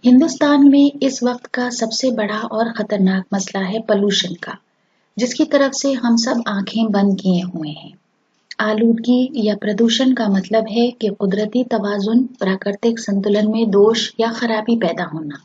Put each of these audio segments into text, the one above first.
हिंदुस्तान में इस वक्त का सबसे बड़ा और खतरनाक मसला है पॉल्यूशन का, जिसकी तरफ से हम सब आंखें बंद किए हुए हैं। आलूदगी या प्रदूषण का मतलब है कि कुदरती तवाजुन, प्राकृतिक संतुलन में दोष या खराबी पैदा होना,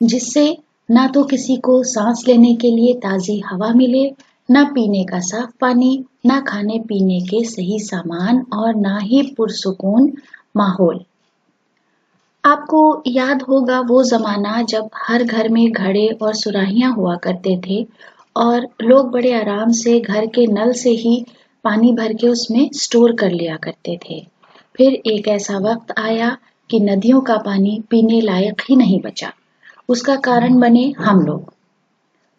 जिससे ना तो किसी को सांस लेने के लिए ताजी हवा मिले, ना पीने का साफ पानी, ना खाने पीने के सही सामान और ना ही पुरसुकून माहौल। आपको याद होगा वो ज़माना जब हर घर में घड़े और सुराहियां हुआ करते थे और लोग बड़े आराम से घर के नल से ही पानी भर के उसमें स्टोर कर लिया करते थे। फिर एक ऐसा वक्त आया कि नदियों का पानी पीने लायक ही नहीं बचा। उसका कारण बने हम लोग।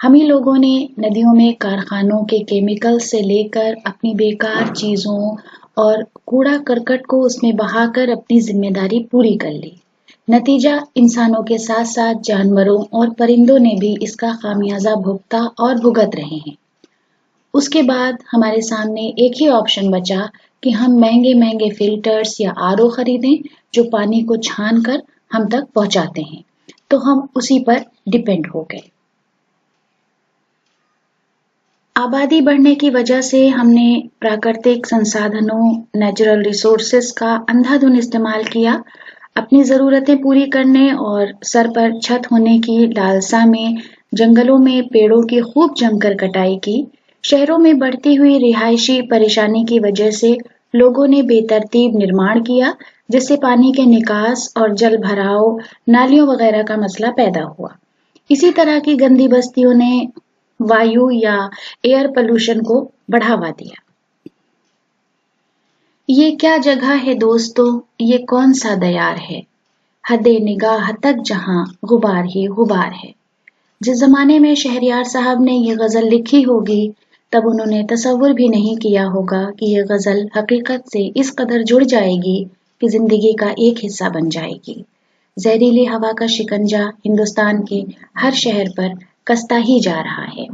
हम ही लोगों ने नदियों में कारखानों के केमिकल से लेकर अपनी बेकार चीज़ों और कूड़ा करकट को उसमें बहाकर अपनी जिम्मेदारी पूरी कर ली। नतीजा इंसानों के साथ साथ जानवरों और परिंदों ने भी इसका खामियाजा भुगता और भुगत रहे हैं। उसके बाद हमारे सामने एक ही ऑप्शन बचा कि हम महंगे महंगे फिल्टर्स या आरओ खरीदें जो पानी को छान कर हम तक पहुंचाते हैं, तो हम उसी पर डिपेंड हो गए। आबादी बढ़ने की वजह से हमने प्राकृतिक संसाधनों, नेचुरल रिसोर्सेस का अंधाधुंध इस्तेमाल किया। अपनी ज़रूरतें पूरी करने और सर पर छत होने की लालसा में जंगलों में पेड़ों की खूब जमकर कटाई की। शहरों में बढ़ती हुई रिहायशी परेशानी की वजह से लोगों ने बेतरतीब निर्माण किया, जिससे पानी के निकास और जल भराव, नालियों वगैरह का मसला पैदा हुआ। इसी तरह की गंदी बस्तियों ने वायु या एयर पोल्यूशन को बढ़ावा दिया। ये क्या जगह है दोस्तों, ये कौन सा दयार है, हदे निगाह तक जहां गुबार ही गुबार है। जिस जमाने में शहरियार साहब ने ये गजल लिखी होगी, तब उन्होंने तसव्वुर भी नहीं किया होगा कि ये गजल हकीकत से इस कदर जुड़ जाएगी कि जिंदगी का एक हिस्सा बन जाएगी। जहरीली हवा का शिकंजा हिंदुस्तान के हर शहर पर कसता ही जा रहा है।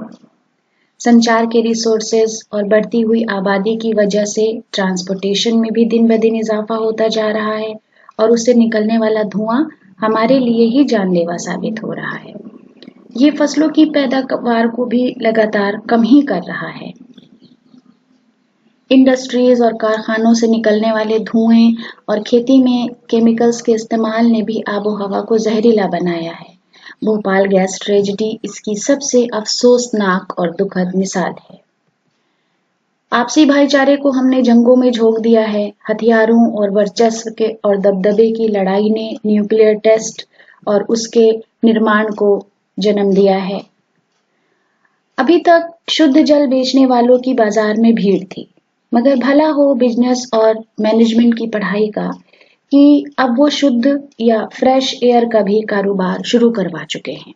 संचार के रिसोर्सेज और बढ़ती हुई आबादी की वजह से ट्रांसपोर्टेशन में भी दिन ब दिन इजाफा होता जा रहा है और उससे निकलने वाला धुआं हमारे लिए ही जानलेवा साबित हो रहा है। ये फसलों की पैदावार को भी लगातार कम ही कर रहा है। इंडस्ट्रीज और कारखानों से निकलने वाले धुएं और खेती में केमिकल्स के इस्तेमाल ने भी आबो हवा को जहरीला बनाया है। भोपाल गैस ट्रेजेडी इसकी सबसे अफसोसनाक और दुखद मिसाल है। आपसी भाईचारे को हमने जंगों में झोंक दिया है। हथियारों और वर्चस्व के और दबदबे की लड़ाई ने न्यूक्लियर टेस्ट और उसके निर्माण को जन्म दिया है। अभी तक शुद्ध जल बेचने वालों की बाजार में भीड़ थी, मगर भला हो बिजनेस और मैनेजमेंट की पढ़ाई का कि अब वो शुद्ध या फ्रेश एयर का भी कारोबार शुरू करवा चुके हैं।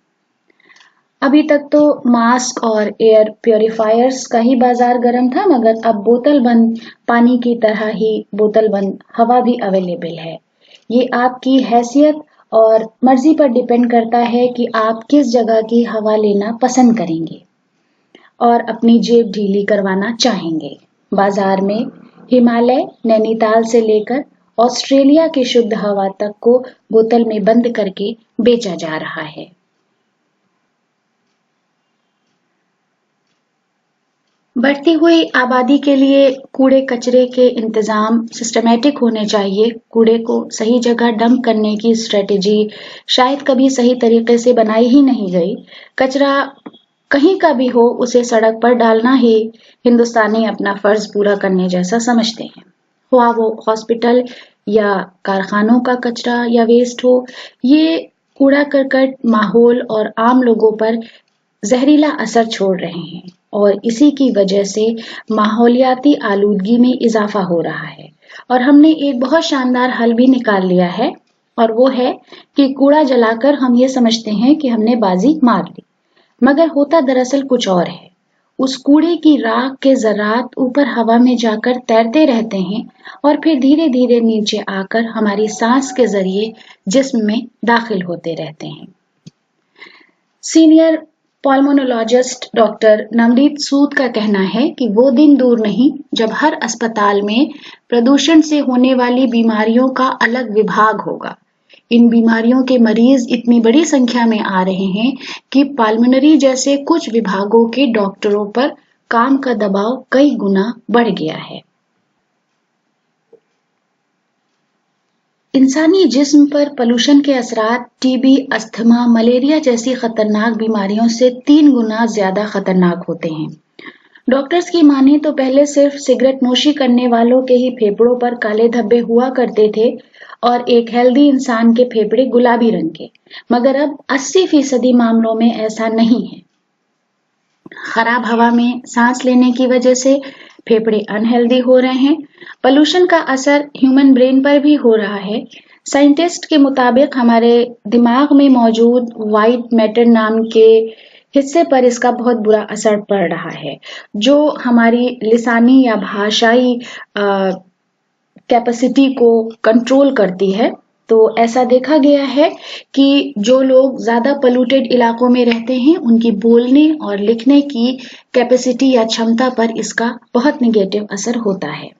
अभी तक तो मास्क और एयर प्योरीफायर्स का ही बाजार गर्म था, मगर अब बोतल बंद पानी की तरह ही बोतल बंद हवा भी अवेलेबल है। ये आपकी हैसियत और मर्जी पर डिपेंड करता है कि आप किस जगह की हवा लेना पसंद करेंगे और अपनी जेब ढीली करवाना चाहेंगे। बाजार में हिमालय, नैनीताल से लेकर ऑस्ट्रेलिया की शुद्ध हवा तक को बोतल में बंद करके बेचा जा रहा है। बढ़ती हुई आबादी के लिए कूड़े कचरे के इंतजाम सिस्टमैटिक होने चाहिए। कूड़े को सही जगह डंप करने की स्ट्रेटेजी शायद कभी सही तरीके से बनाई ही नहीं गई। कचरा कहीं का भी हो, उसे सड़क पर डालना ही हिंदुस्तानी अपना फर्ज पूरा करने जैसा समझते हैं। हुआ वो हॉस्पिटल या कारखानों का कचरा या वेस्ट हो, ये कूड़ा करकट माहौल और आम लोगों पर जहरीला असर छोड़ रहे हैं और इसी की वजह से माहौलियाती आलूदगी में इजाफा हो रहा है। और हमने एक बहुत शानदार हल भी निकाल लिया है, और वो है कि कूड़ा जलाकर हम ये समझते हैं कि हमने बाजी मार ली, मगर होता दरअसल कुछ और है। उस कूड़े की राख के ज़रात ऊपर हवा में जाकर तैरते रहते हैं और फिर धीरे धीरे नीचे आकर हमारी सांस के जरिए जिस्म में दाखिल होते रहते हैं। सीनियर पल्मोनोलॉजिस्ट डॉक्टर नवनीत सूद का कहना है कि वो दिन दूर नहीं जब हर अस्पताल में प्रदूषण से होने वाली बीमारियों का अलग विभाग होगा। इन बीमारियों के मरीज इतनी बड़ी संख्या में आ रहे हैं कि पाल्मोनरी जैसे कुछ विभागों के डॉक्टरों पर काम का दबाव कई गुना बढ़ गया है। इंसानी जिस्म पर पोल्यूशन के असरात टीबी, अस्थमा, मलेरिया जैसी खतरनाक बीमारियों से 3 गुना ज्यादा खतरनाक होते हैं। डॉक्टर्स की माने तो पहले सिर्फ सिगरेट नोशी करने वालों के ही फेफड़ों पर काले धब्बे हुआ करते थे और एक हेल्दी इंसान के फेफड़े गुलाबी रंग के, मगर अब 80% मामलों में ऐसा नहीं है। खराब हवा में सांस लेने की वजह से फेफड़े अनहेल्दी हो रहे हैं। पोल्यूशन का असर ह्यूमन ब्रेन पर भी हो रहा है। साइंटिस्ट के मुताबिक हमारे दिमाग में मौजूद व्हाइट मैटर नाम के हिस्से पर इसका बहुत बुरा असर पड़ रहा है, जो हमारी लिसानी या भाषाई कैपेसिटी को कंट्रोल करती है। तो ऐसा देखा गया है कि जो लोग ज्यादा पोल्यूटेड इलाकों में रहते हैं, उनकी बोलने और लिखने की कैपेसिटी या क्षमता पर इसका बहुत निगेटिव असर होता है।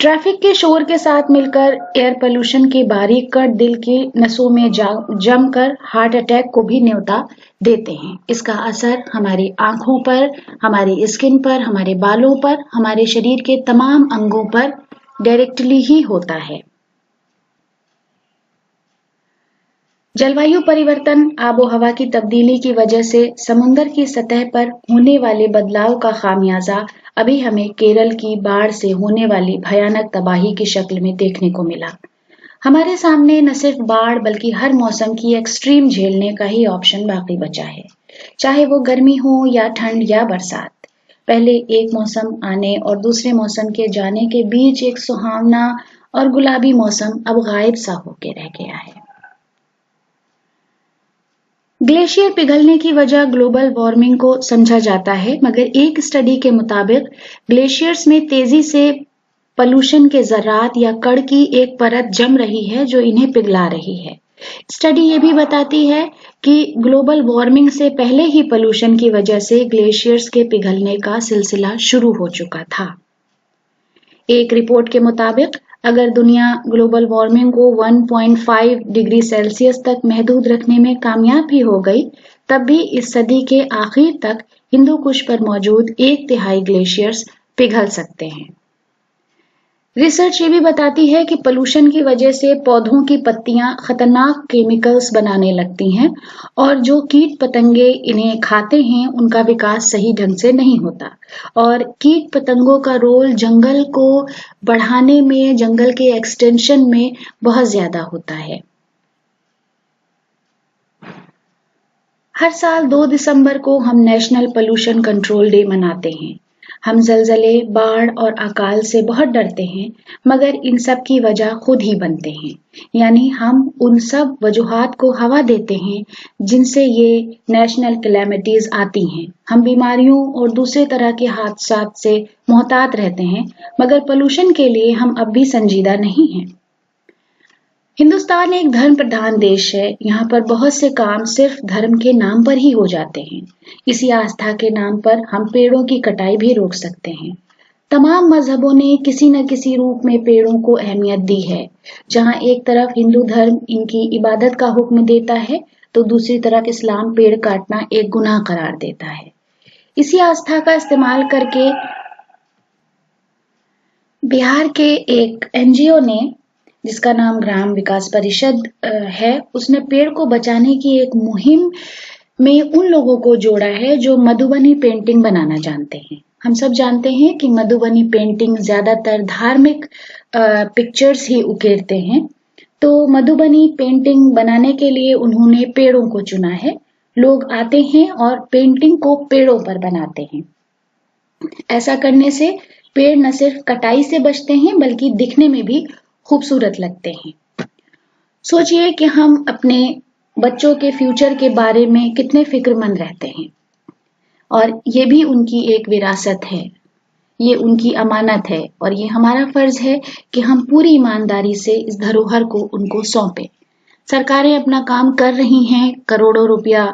ट्रैफिक के शोर के साथ मिलकर एयर पोल्यूशन के बारीक कण दिल की नसों में जमकर हार्ट अटैक को भी न्योता देते हैं। इसका असर हमारी आंखों पर, हमारी स्किन पर, हमारे बालों पर, हमारे शरीर के तमाम अंगों पर डायरेक्टली ही होता है। जलवायु परिवर्तन, आबोहवा की तब्दीली की वजह से समुद्र की सतह पर होने वाले बदलाव का खामियाजा अभी हमें केरल की बाढ़ से होने वाली भयानक तबाही की शक्ल में देखने को मिला। हमारे सामने न सिर्फ बाढ़ बल्कि हर मौसम की एक्सट्रीम झेलने का ही ऑप्शन बाकी बचा है, चाहे वो गर्मी हो या ठंड या बरसात। पहले एक मौसम आने और दूसरे मौसम के जाने के बीच एक सुहावना और गुलाबी मौसम अब गायब सा होके रह गया है। ग्लेशियर पिघलने की वजह ग्लोबल वार्मिंग को समझा जाता है, मगर एक स्टडी के मुताबिक ग्लेशियर्स में तेजी से पोल्यूशन के जर्रात या कण की एक परत जम रही है जो इन्हें पिघला रही है। स्टडी ये भी बताती है कि ग्लोबल वार्मिंग से पहले ही पोल्यूशन की वजह से ग्लेशियर्स के पिघलने का सिलसिला शुरू हो चुका था। एक रिपोर्ट के मुताबिक अगर दुनिया ग्लोबल वार्मिंग को 1.5 डिग्री सेल्सियस तक महदूद रखने में कामयाब भी हो गई, तब भी इस सदी के आखिर तक हिंदू कुश पर मौजूद 1/3 ग्लेशियर्स पिघल सकते हैं। रिसर्च ये भी बताती है कि पोल्यूशन की वजह से पौधों की पत्तियां खतरनाक केमिकल्स बनाने लगती हैं और जो कीट पतंगे इन्हें खाते हैं उनका विकास सही ढंग से नहीं होता और कीट पतंगों का रोल जंगल को बढ़ाने में, जंगल के एक्सटेंशन में बहुत ज्यादा होता है। हर साल 2 दिसंबर को हम नेशनल पोल्यूशन कंट्रोल डे मनाते हैं। हम जलजले, बाढ़ और अकाल से बहुत डरते हैं, मगर इन सब की वजह खुद ही बनते हैं। यानी हम उन सब वजूहात को हवा देते हैं जिनसे ये नेशनल कैलेमिटीज आती हैं। हम बीमारियों और दूसरे तरह के हादसात से मोहतात रहते हैं, मगर पोल्यूशन के लिए हम अब भी संजीदा नहीं हैं। हिंदुस्तान एक धर्म प्रधान देश है। यहाँ पर बहुत से काम सिर्फ धर्म के नाम पर ही हो जाते हैं। इसी आस्था के नाम पर हम पेड़ों की कटाई भी रोक सकते हैं। तमाम मजहबों ने किसी न किसी रूप में पेड़ों को अहमियत दी है। जहाँ एक तरफ हिंदू धर्म इनकी इबादत का हुक्म देता है, तो दूसरी तरफ इस्लाम पेड़ काटना एक गुनाह करार देता है। इसी आस्था का इस्तेमाल करके बिहार के एक NGO ने, जिसका नाम ग्राम विकास परिषद है, उसने पेड़ को बचाने की एक मुहिम में उन लोगों को जोड़ा है जो मधुबनी पेंटिंग बनाना जानते हैं। हम सब जानते हैं कि मधुबनी पेंटिंग ज्यादातर धार्मिक पिक्चर्स ही उकेरते हैं, तो मधुबनी पेंटिंग बनाने के लिए उन्होंने पेड़ों को चुना है। लोग आते हैं और पेंटिंग को पेड़ों पर बनाते हैं। ऐसा करने से पेड़ न सिर्फ कटाई से बचते हैं बल्कि दिखने में भी खूबसूरत लगते हैं। सोचिए कि हम अपने बच्चों के फ्यूचर के बारे में कितने फिक्रमंद रहते हैं, और ये भी उनकी एक विरासत है, ये उनकी अमानत है और ये हमारा फर्ज है कि हम पूरी ईमानदारी से इस धरोहर को उनको सौंपें। सरकारें अपना काम कर रही हैं, करोड़ों रुपया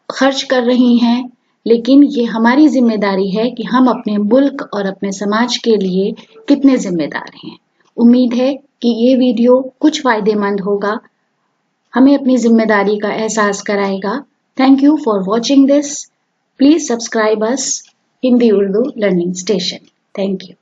खर्च कर रही हैं, लेकिन ये हमारी जिम्मेदारी है कि हम अपने मुल्क और अपने समाज के लिए कितने जिम्मेदार हैं। उम्मीद है कि ये वीडियो कुछ फ़ायदेमंद होगा, हमें अपनी ज़िम्मेदारी का एहसास कराएगा। Thank you for watching this. Please subscribe us Hindi Urdu Learning Station. Thank you.